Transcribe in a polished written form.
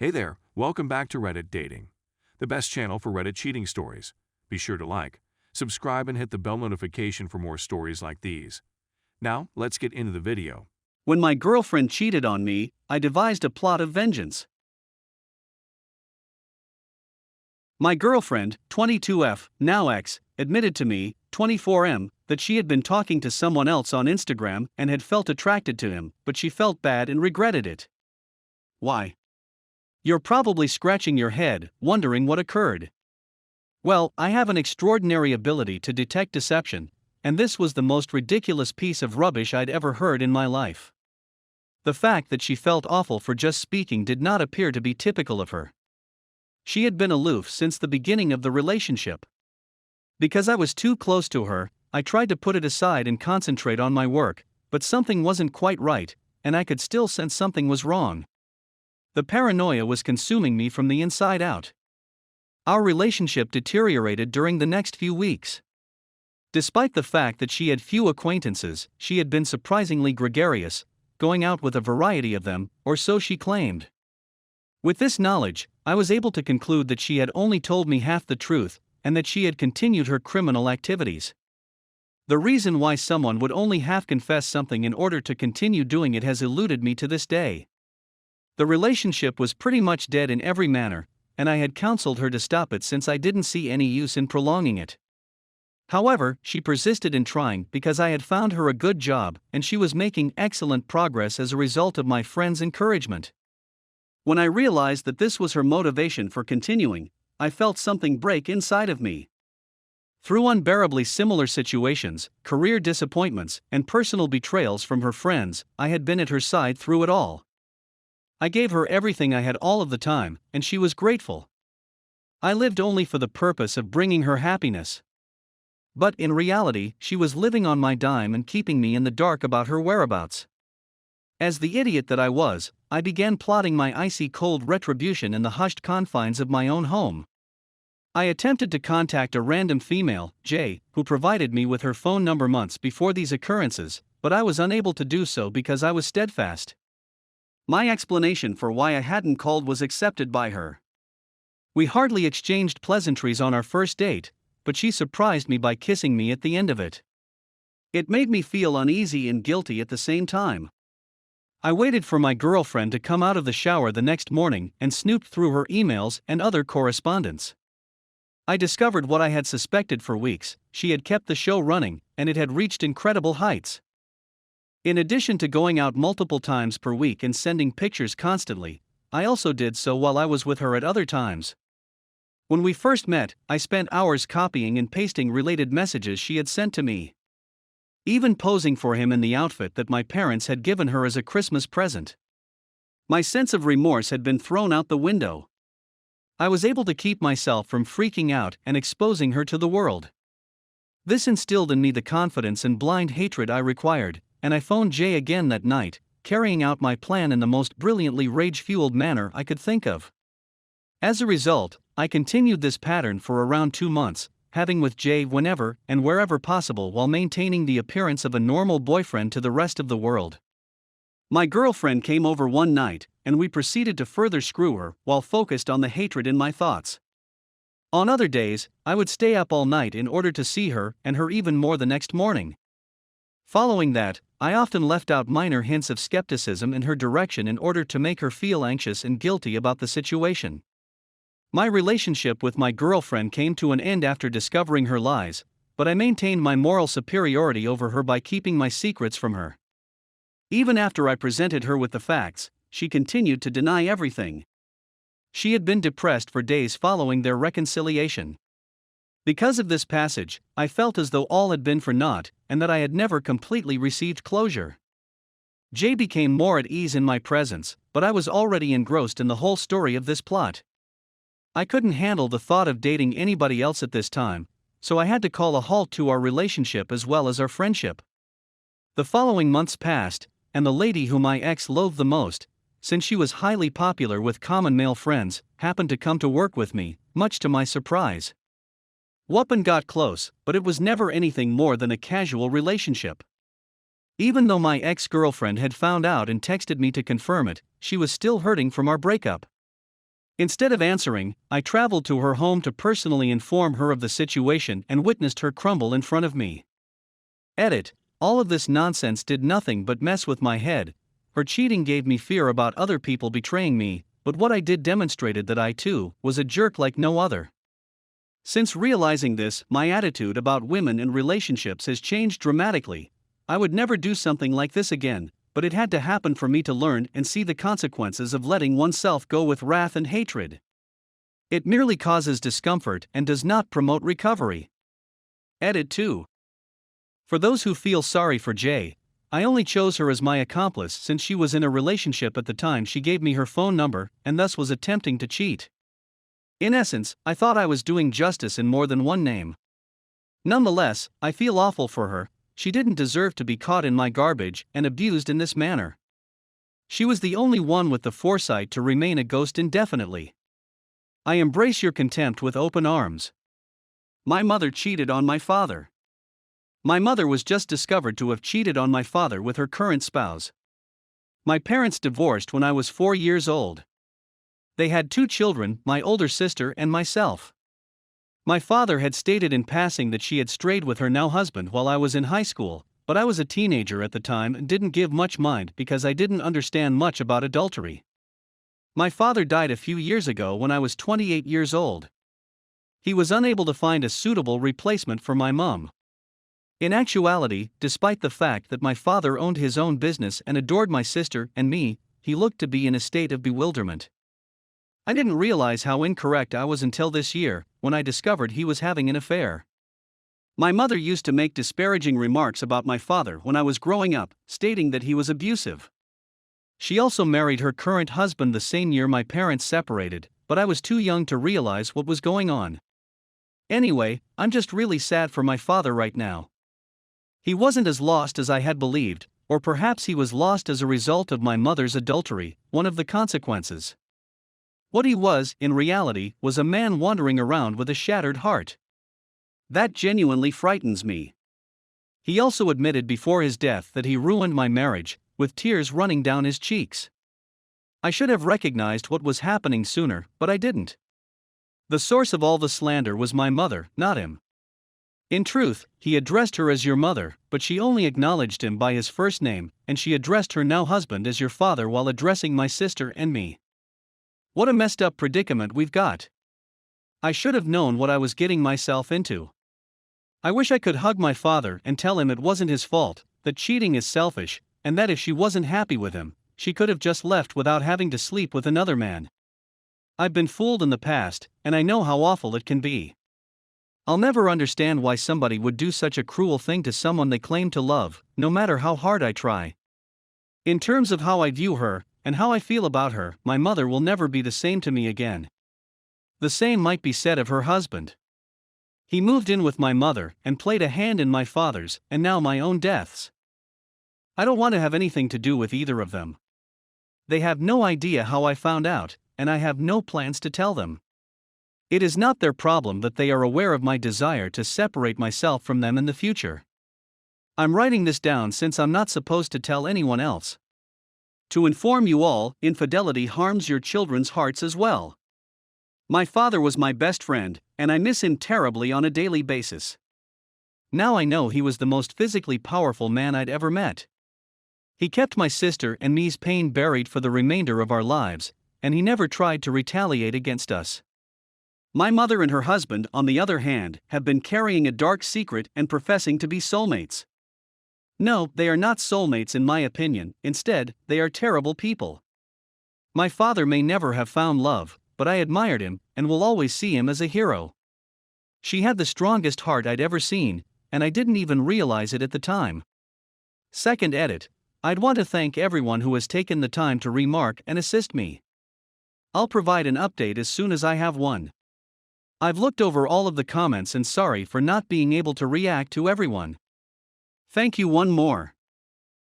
Hey there, welcome back to Reddit Dating, the best channel for Reddit cheating stories. Be sure to like, subscribe, and hit the bell notification for more stories like these. Now, let's get into the video. When my girlfriend cheated on me, I devised a plot of vengeance. My girlfriend, 22F, now ex, admitted to me, 24M, that she had been talking to someone else on Instagram and had felt attracted to him, but she felt bad and regretted it. Why? You're probably scratching your head, wondering what occurred. Well, I have an extraordinary ability to detect deception, and this was the most ridiculous piece of rubbish I'd ever heard in my life. The fact that she felt awful for just speaking did not appear to be typical of her. She had been aloof since the beginning of the relationship. Because I was too close to her, I tried to put it aside and concentrate on my work, but something wasn't quite right, and I could still sense something was wrong. The paranoia was consuming me from the inside out. Our relationship deteriorated during the next few weeks. Despite the fact that she had few acquaintances, she had been surprisingly gregarious, going out with a variety of them, or so she claimed. With this knowledge, I was able to conclude that she had only told me half the truth, and that she had continued her criminal activities. The reason why someone would only half confess something in order to continue doing it has eluded me to this day. The relationship was pretty much dead in every manner, and I had counseled her to stop it since I didn't see any use in prolonging it. However, she persisted in trying because I had found her a good job and she was making excellent progress as a result of my friend's encouragement. When I realized that this was her motivation for continuing, I felt something break inside of me. Through unbearably similar situations, career disappointments, and personal betrayals from her friends, I had been at her side through it all. I gave her everything I had all of the time, and she was grateful. I lived only for the purpose of bringing her happiness. But in reality, she was living on my dime and keeping me in the dark about her whereabouts. As the idiot that I was, I began plotting my icy cold retribution in the hushed confines of my own home. I attempted to contact a random female, J, who provided me with her phone number months before these occurrences, but I was unable to do so because I was steadfast. My explanation for why I hadn't called was accepted by her. We hardly exchanged pleasantries on our first date, but she surprised me by kissing me at the end of it. It made me feel uneasy and guilty at the same time. I waited for my girlfriend to come out of the shower the next morning and snooped through her emails and other correspondence. I discovered what I had suspected for weeks: she had kept the show running, and it had reached incredible heights. In addition to going out multiple times per week and sending pictures constantly, I also did so while I was with her at other times. When we first met, I spent hours copying and pasting related messages she had sent to me. Even posing for him in the outfit that my parents had given her as a Christmas present. My sense of remorse had been thrown out the window. I was able to keep myself from freaking out and exposing her to the world. This instilled in me the confidence and blind hatred I required, and I phoned Jay again that night, carrying out my plan in the most brilliantly rage-fueled manner I could think of. As a result, I continued this pattern for around 2 months, having with Jay whenever and wherever possible while maintaining the appearance of a normal boyfriend to the rest of the world. My girlfriend came over one night, and we proceeded to further screw her while focused on the hatred in my thoughts. On other days, I would stay up all night in order to see her and her even more the next morning. Following that, I often left out minor hints of skepticism in her direction in order to make her feel anxious and guilty about the situation. My relationship with my girlfriend came to an end after discovering her lies, but I maintained my moral superiority over her by keeping my secrets from her. Even after I presented her with the facts, she continued to deny everything. She had been depressed for days following their reconciliation. Because of this passage, I felt as though all had been for naught, and that I had never completely received closure. Jay became more at ease in my presence, but I was already engrossed in the whole story of this plot. I couldn't handle the thought of dating anybody else at this time, so I had to call a halt to our relationship as well as our friendship. The following months passed, and the lady whom my ex loathed the most, since she was highly popular with common male friends, happened to come to work with me, much to my surprise. Whoopin' got close, but it was never anything more than a casual relationship. Even though my ex-girlfriend had found out and texted me to confirm it, she was still hurting from our breakup. Instead of answering, I traveled to her home to personally inform her of the situation and witnessed her crumble in front of me. Edit. All of this nonsense did nothing but mess with my head. Her cheating gave me fear about other people betraying me, but what I did demonstrated that I too was a jerk like no other. Since realizing this, my attitude about women and relationships has changed dramatically. I would never do something like this again, but it had to happen for me to learn and see the consequences of letting oneself go with wrath and hatred. It merely causes discomfort and does not promote recovery. Edit 2. For those who feel sorry for Jay, I only chose her as my accomplice since she was in a relationship at the time she gave me her phone number and thus was attempting to cheat. In essence, I thought I was doing justice in more than one name. Nonetheless, I feel awful for her. She didn't deserve to be caught in my garbage and abused in this manner. She was the only one with the foresight to remain a ghost indefinitely. I embrace your contempt with open arms. My mother cheated on my father. My mother was just discovered to have cheated on my father with her current spouse. My parents divorced when I was 4 years old. They had 2 children, my older sister and myself. My father had stated in passing that she had strayed with her now husband while I was in high school, but I was a teenager at the time and didn't give much mind because I didn't understand much about adultery. My father died a few years ago when I was 28 years old. He was unable to find a suitable replacement for my mom. In actuality, despite the fact that my father owned his own business and adored my sister and me, he looked to be in a state of bewilderment. I didn't realize how incorrect I was until this year, when I discovered he was having an affair. My mother used to make disparaging remarks about my father when I was growing up, stating that he was abusive. She also married her current husband the same year my parents separated, but I was too young to realize what was going on. Anyway, I'm just really sad for my father right now. He wasn't as lost as I had believed, or perhaps he was lost as a result of my mother's adultery, one of the consequences. What he was, in reality, was a man wandering around with a shattered heart. That genuinely frightens me. He also admitted before his death that he ruined my marriage, with tears running down his cheeks. I should have recognized what was happening sooner, but I didn't. The source of all the slander was my mother, not him. In truth, he addressed her as your mother, but she only acknowledged him by his first name, and she addressed her now husband as your father while addressing my sister and me. What a messed up predicament we've got. I should have known what I was getting myself into. I wish I could hug my father and tell him it wasn't his fault, that cheating is selfish, and that if she wasn't happy with him, she could have just left without having to sleep with another man. I've been fooled in the past, and I know how awful it can be. I'll never understand why somebody would do such a cruel thing to someone they claim to love, no matter how hard I try. In terms of how I view her, and how I feel about her, my mother will never be the same to me again. The same might be said of her husband. He moved in with my mother and played a hand in my father's and now my own deaths. I don't want to have anything to do with either of them. They have no idea how I found out, and I have no plans to tell them. It is not their problem that they are aware of my desire to separate myself from them in the future. I'm writing this down since I'm not supposed to tell anyone else. To inform you all, infidelity harms your children's hearts as well. My father was my best friend, and I miss him terribly on a daily basis. Now I know he was the most physically powerful man I'd ever met. He kept my sister and me's pain buried for the remainder of our lives, and he never tried to retaliate against us. My mother and her husband, on the other hand, have been carrying a dark secret and professing to be soulmates. No, they are not soulmates in my opinion, instead, they are terrible people. My father may never have found love, but I admired him, and will always see him as a hero. She had the strongest heart I'd ever seen, and I didn't even realize it at the time. Second edit. I'd want to thank everyone who has taken the time to remark and assist me. I'll provide an update as soon as I have one. I've looked over all of the comments and sorry for not being able to react to everyone. Thank you one more.